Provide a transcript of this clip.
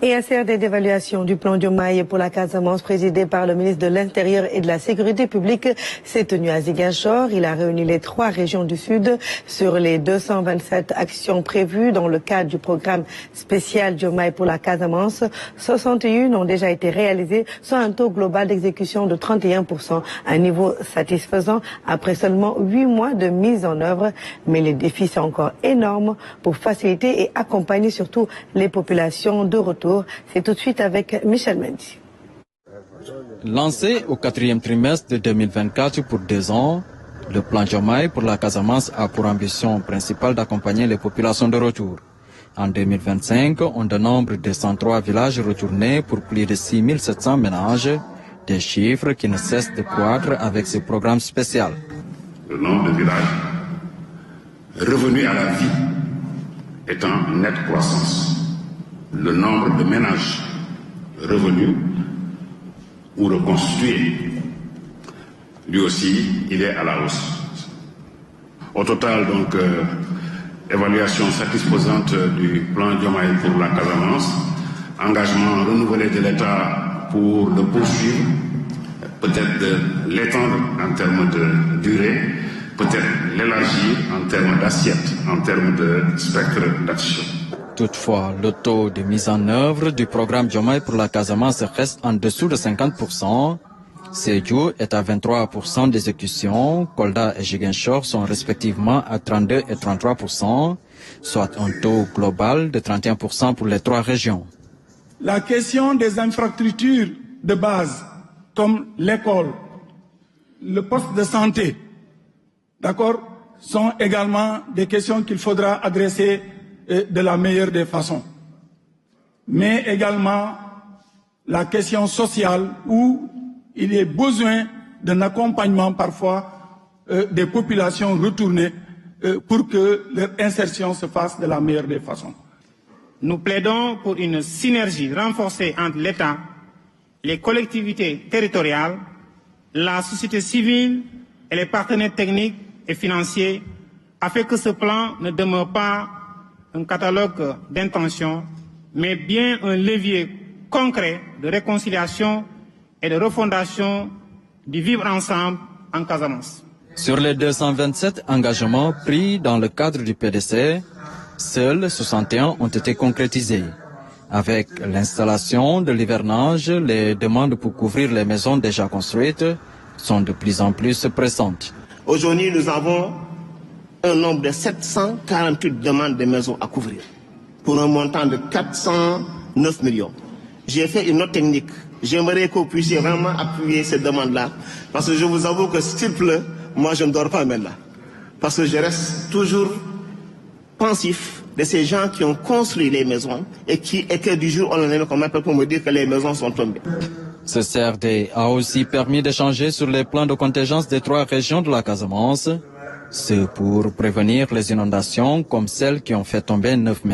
Et un CRD d'évaluation du plan Diomaye pour la Casamance présidé par le ministre de l'Intérieur et de la Sécurité publique s'est tenu à Ziguinchor. Il a réuni les 3 régions du Sud sur les 227 actions prévues dans le cadre du programme spécial Diomaye pour la Casamance. 61 ont déjà été réalisées, soit un taux global d'exécution de 31%, un niveau satisfaisant après seulement 8 mois de mise en œuvre. Mais les défis sont encore énormes pour faciliter et accompagner surtout les populations de retour. C'est tout de suite avec Michel Mendy. Lancé au 4e trimestre de 2024 pour 2 ans, le plan Diomaye pour la Casamance a pour ambition principale d'accompagner les populations de retour. En 2025, on dénombre 203 villages retournés pour plus de 6700 ménages, des chiffres qui ne cessent de croître avec ce programme spécial. Le nombre de villages revenus à la vie est en nette croissance. Le nombre de ménages revenus ou reconstitués, lui aussi, il est à la hausse. Au total, donc, évaluation satisfaisante du plan Diomaye pour la Casamance, engagement renouvelé de l'État pour le poursuivre, peut-être de l'étendre en termes de durée, peut-être l'élargir en termes d'assiette, en termes de spectre d'action. Toutefois, le taux de mise en œuvre du programme Diomaye pour la Casamance reste en dessous de 50%. Sédhiou est à 23% d'exécution, Kolda et Ziguinchor sont respectivement à 32 et 33%, soit un taux global de 31% pour les 3 régions. La question des infrastructures de base, comme l'école, le poste de santé, d'accord, sont également des questions qu'il faudra adresser de la meilleure des façons. Mais également la question sociale où il y a besoin d'un accompagnement parfois des populations retournées pour que leur insertion se fasse de la meilleure des façons. Nous plaidons pour une synergie renforcée entre l'État, les collectivités territoriales, la société civile et les partenaires techniques et financiers afin que ce plan ne demeure pas un catalogue d'intentions, mais bien un levier concret de réconciliation et de refondation du vivre ensemble en Casamance. Sur les 227 engagements pris dans le cadre du PDC, seuls 61 ont été concrétisés. Avec l'installation de l'hivernage, les demandes pour couvrir les maisons déjà construites sont de plus en plus pressantes. Aujourd'hui, nous avons un nombre de 748 demandes de maisons à couvrir pour un montant de 409 millions. J'ai fait une note technique. J'aimerais que vous puissiez vraiment appuyer ces demandes-là parce que je vous avoue que s'il pleut, moi je ne dors pas maintenant. Parce que je reste toujours pensif de ces gens qui ont construit les maisons et que du jour au lendemain on m'appelle pour me dire que les maisons sont tombées. Ce CRD a aussi permis d'échanger sur les plans de contingence des 3 régions de la Casamance. C'est pour prévenir les inondations comme celles qui ont fait tomber 9